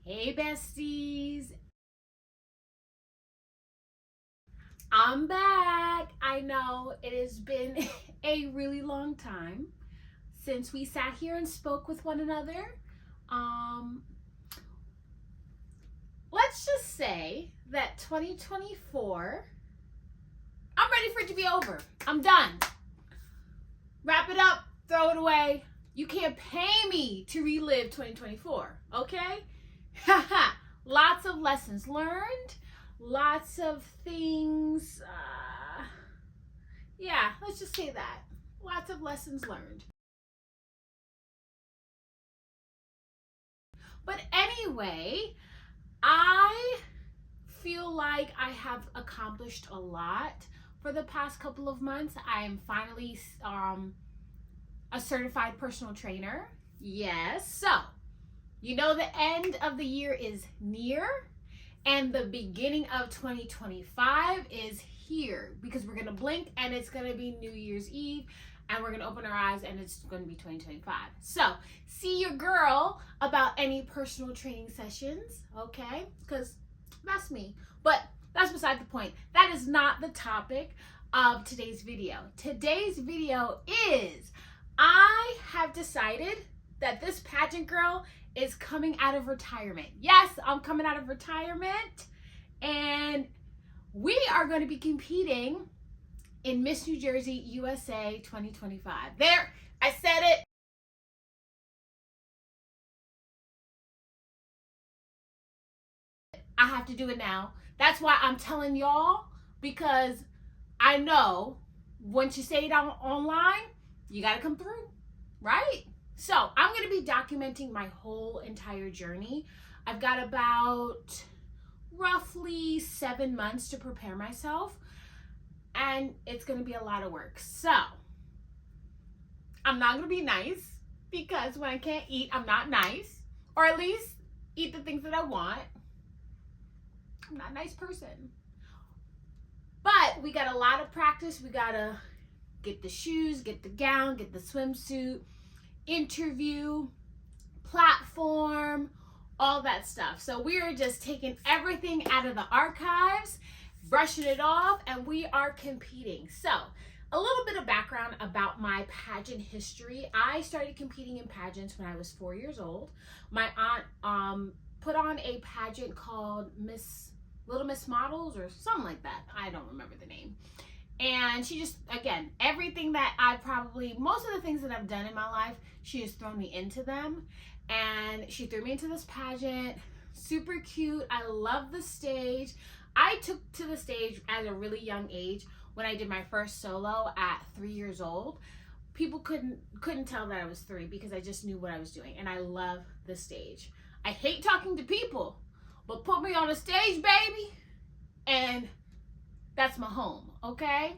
Hey besties, I'm back. I know it has been a really long time since we sat here and spoke with one another. Um, let's just say that 2024, I'm ready for it to be over. I'm done. Wrap it up, throw it away. You can't pay me to relive 2024, okay? Haha. Lots of lessons learned, lots of things. Yeah, let's just say that. Lots of lessons learned. But anyway, I feel like I have accomplished a lot for the past couple of months. I am finally a certified personal trainer. Yes. So, you know, the end of the year is near and the beginning of 2025 is here because we're going to blink and it's going to be New Year's Eve and we're going to open our eyes and it's going to be 2025. So, see your girl about any personal training sessions, okay? Because that's me. But that's beside the point. That is not the topic of today's video. Today's video is I have decided that this pageant girl is coming out of retirement. Yes, I'm coming out of retirement and we are going to be competing in Miss New Jersey USA 2025. There, I said it. I have to do it now. That's why I'm telling y'all, because I know once you say it online, you got to come through, right? So I'm going to be documenting my whole entire journey. I've got about roughly 7 months to prepare myself, and it's going to be a lot of work. So I'm not going to be nice because when I can't eat, I'm not nice, or at least eat the things that I want. I'm not a nice person. But we got a lot of practice. We got to get the shoes, get the gown, get the swimsuit, interview, platform, all that stuff. So we are just taking everything out of the archives, brushing it off, and we are competing. So a little bit of background about my pageant history. I started competing in pageants when I was 4 years old. My aunt put on a pageant called Little Miss Models or something like that. I don't remember the name. And she just, again, everything that most of the things that I've done in my life, she has thrown me into them. And she threw me into this pageant. Super cute. I love the stage. I took to the stage at a really young age when I did my first solo at 3 years old. People couldn't tell that I was 3 because I just knew what I was doing. And I love the stage. I hate talking to people, but put me on a stage, baby, and that's my home, okay?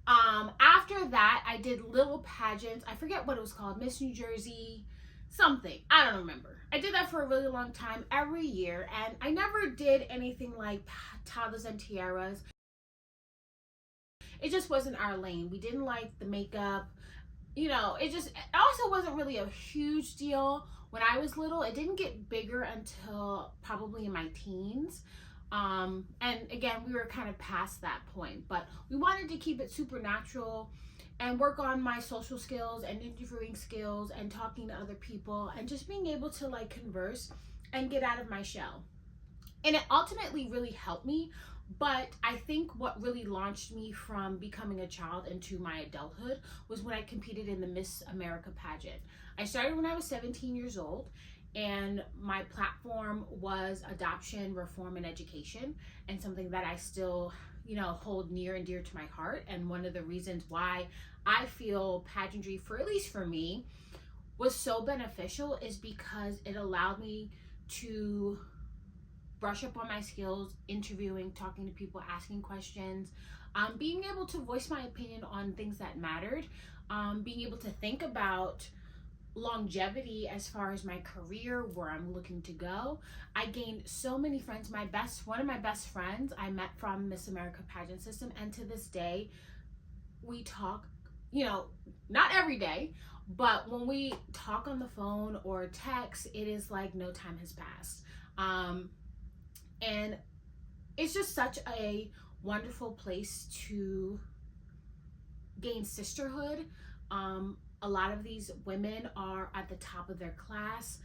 After that, I did little pageants. I forget what it was called, Miss New Jersey, something. I don't remember. I did that for a really long time, every year, and I never did anything like toddlers and tiaras. It just wasn't our lane. We didn't like the makeup. You know, it also wasn't really a huge deal when I was little. It didn't get bigger until probably in my teens. And again, we were kind of past that point, but we wanted to keep it supernatural and work on my social skills and interviewing skills and talking to other people and just being able to like converse and get out of my shell. And it ultimately really helped me. But I think what really launched me from becoming a child into my adulthood was when I competed in the Miss America pageant. I started when I was 17 years old, and my platform was adoption, reform, and education, and something that I still, hold near and dear to my heart. And one of the reasons why I feel pageantry, for at least for me, was so beneficial is because it allowed me to brush up on my skills, interviewing, talking to people, asking questions, being able to voice my opinion on things that mattered, being able to think about longevity as far as my career, where I'm looking to go. I gained so many friends. One of my best friends I met from Miss America pageant system, and to this day we talk not every day, but when we talk on the phone or text, it is like no time has passed. And it's just such a wonderful place to gain sisterhood. A lot of these women are at the top of their class,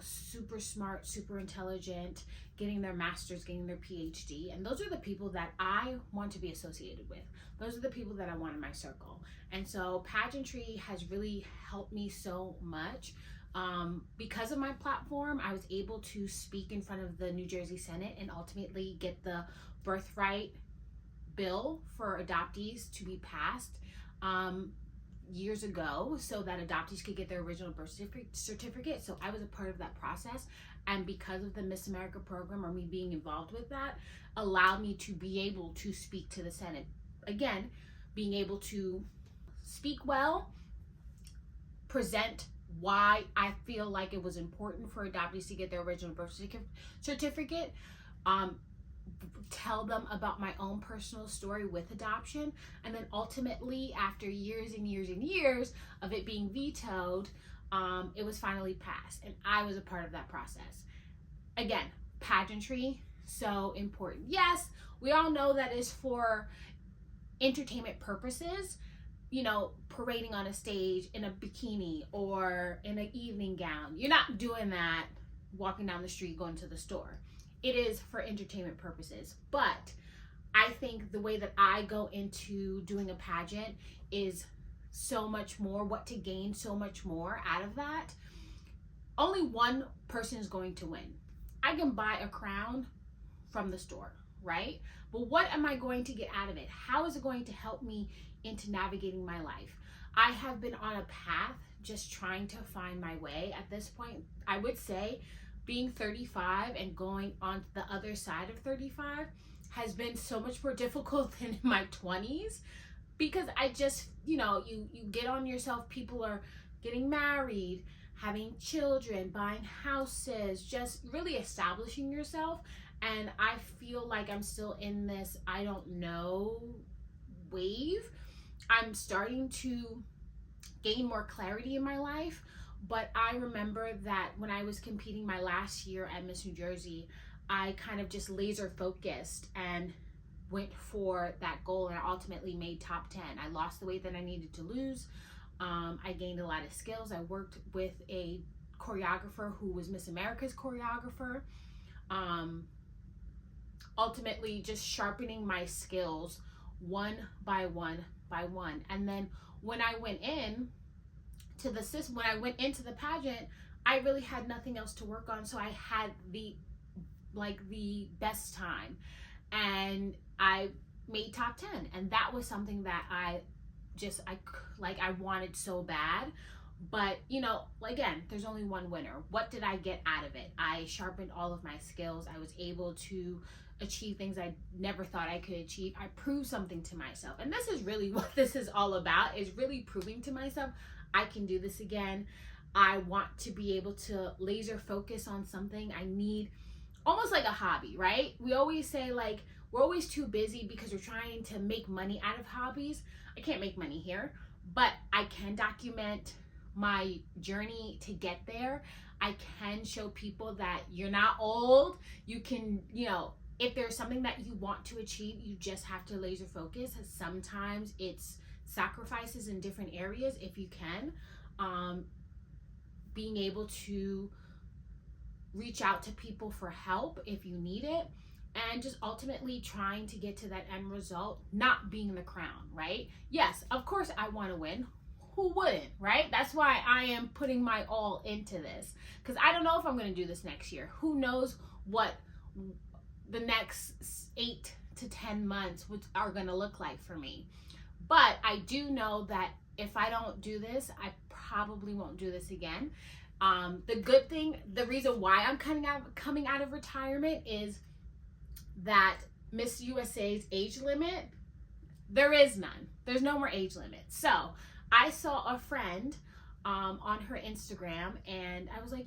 super smart, super intelligent, getting their master's, getting their PhD. And those are the people that I want to be associated with. Those are the people that I want in my circle. And so pageantry has really helped me so much. Because of my platform, I was able to speak in front of the New Jersey Senate and ultimately get the birthright bill for adoptees to be passed years ago, so that adoptees could get their original birth certificate. So I was a part of that process, and because of the Miss America program, or me being involved with that, allowed me to be able to speak to the Senate. Again, being able to speak well, present why I feel like it was important for adoptees to get their original birth certificate, tell them about my own personal story with adoption, and then ultimately, after years and years and years of it being vetoed, it was finally passed, and I was a part of that process. Again, pageantry, so important. Yes, we all know that is for entertainment purposes, parading on a stage in a bikini or in an evening gown. You're not doing that walking down the street, going to the store. It is for entertainment purposes. But I think the way that I go into doing a pageant is so much more, what to gain so much more out of that. Only one person is going to win. I can buy a crown from the store, right? But what am I going to get out of it? How is it going to help me into navigating my life? I have been on a path just trying to find my way. At this point, I would say being 35 and going on the other side of 35 has been so much more difficult than in my 20s, because I just, you get on yourself. People are getting married, having children, buying houses, just really establishing yourself. And I feel like I'm still in this I don't know wave. I'm starting to gain more clarity in my life. But I remember that when I was competing my last year at Miss New Jersey, I kind of just laser focused and went for that goal, and I ultimately made top 10. I lost the weight that I needed to lose. I gained a lot of skills. I worked with a choreographer who was Miss America's choreographer. Ultimately just sharpening my skills one by one by one. And then when I went into the pageant, I really had nothing else to work on. So I had the best time, and I made top 10. And that was something that I wanted so bad. But, again, there's only one winner. What did I get out of it? I sharpened all of my skills. I was able to achieve things I never thought I could achieve. I proved something to myself. And this is really what this is all about, is really proving to myself I can do this again. I want to be able to laser focus on something. I need almost like a hobby, right? We always say we're always too busy because we're trying to make money out of hobbies. I can't make money here, but I can document my journey to get there. I can show people that you're not old. You can, if there's something that you want to achieve, you just have to laser focus. Sometimes it's sacrifices in different areas if you can. Being able to reach out to people for help if you need it, and just ultimately trying to get to that end result, not being the crown, right? Yes, of course I want to win. Who wouldn't, right? That's why I am putting my all into this, because I don't know if I'm going to do this next year. Who knows what the next 8 to 10 months are going to look like for me. But I do know that if I don't do this, I probably won't do this again. The good thing, the reason why I'm coming out of retirement is that Miss USA's age limit, there is none. There's no more age limit. So I saw a friend on her Instagram, and I was like,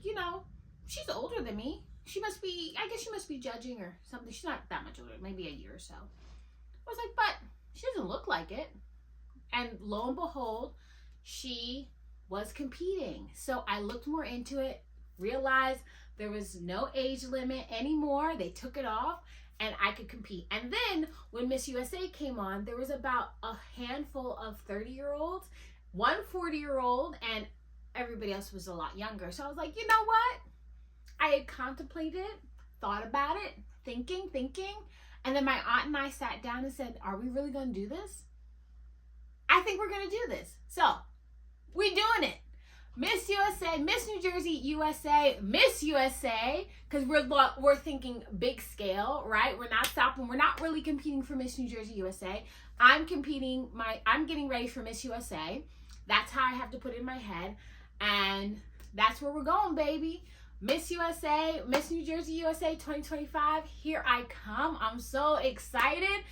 she's older than me. I guess she must be judging or something. She's not that much older, maybe a year or so. I was like, but she doesn't look like it. And lo and behold, she was competing. So I looked more into it, realized there was no age limit anymore. They took it off and I could compete. And then when Miss USA came on, there was about a handful of 30-year-olds, one 40-year-old, and everybody else was a lot younger. So I was like, you know what? I had contemplated, thought about it, thinking. And then my aunt and I sat down and said, are we really going to do this? I think we're going to do this. So we doing it. Miss USA, Miss New Jersey USA, Miss USA, because we're thinking big scale, right? We're not stopping. We're not really competing for Miss New Jersey USA. I'm getting ready for Miss USA. That's how I have to put it in my head. And that's where we're going, baby. Miss USA, Miss New Jersey USA 2025. Here I come. I'm so excited.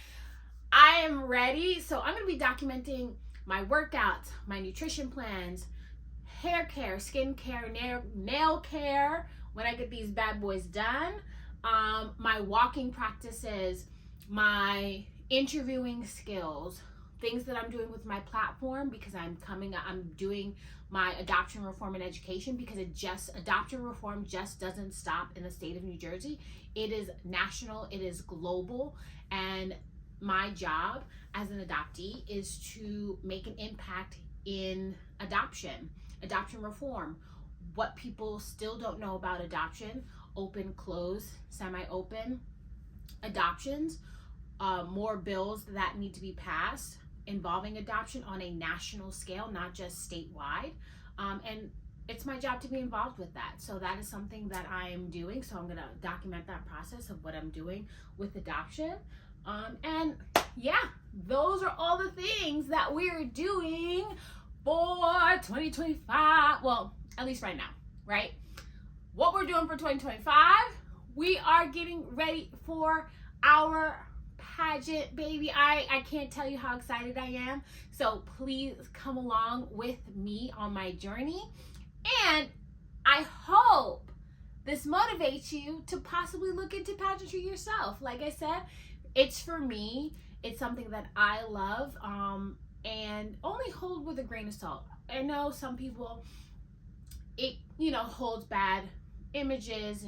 I am ready. So I'm going to be documenting my workouts, my nutrition plans, hair care, skin care, nail care when I get these bad boys done, my walking practices, my interviewing skills, things that I'm doing with my platform, because I'm doing my adoption reform and education, because adoption reform just doesn't stop in the state of New Jersey. It is national, it is global, and my job as an adoptee is to make an impact in adoption reform, what people still don't know about adoption, open, closed, semi-open adoptions, more bills that need to be passed involving adoption on a national scale, not just statewide. And it's my job to be involved with that. So that is something that I am doing. So I'm going to document that process of what I'm doing with adoption. And yeah, those are all the things that we're doing for 2025. Well, at least right now, right? What we're doing for 2025, we are getting ready for our pageant, baby. I can't tell you how excited I am. So please come along with me on my journey. And I hope this motivates you to possibly look into pageantry yourself. Like I said, it's for me. It's something that I love. And only hold with a grain of salt. I know some people, it holds bad images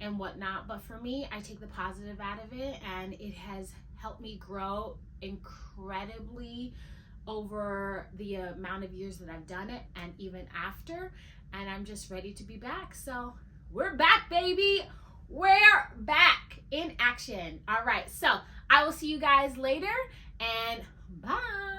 and whatnot, but for me, I take the positive out of it, and it has helped me grow incredibly over the amount of years that I've done it, and even after, and I'm just ready to be back. So we're back, baby. We're back in action. All right, so I will see you guys later, and bye.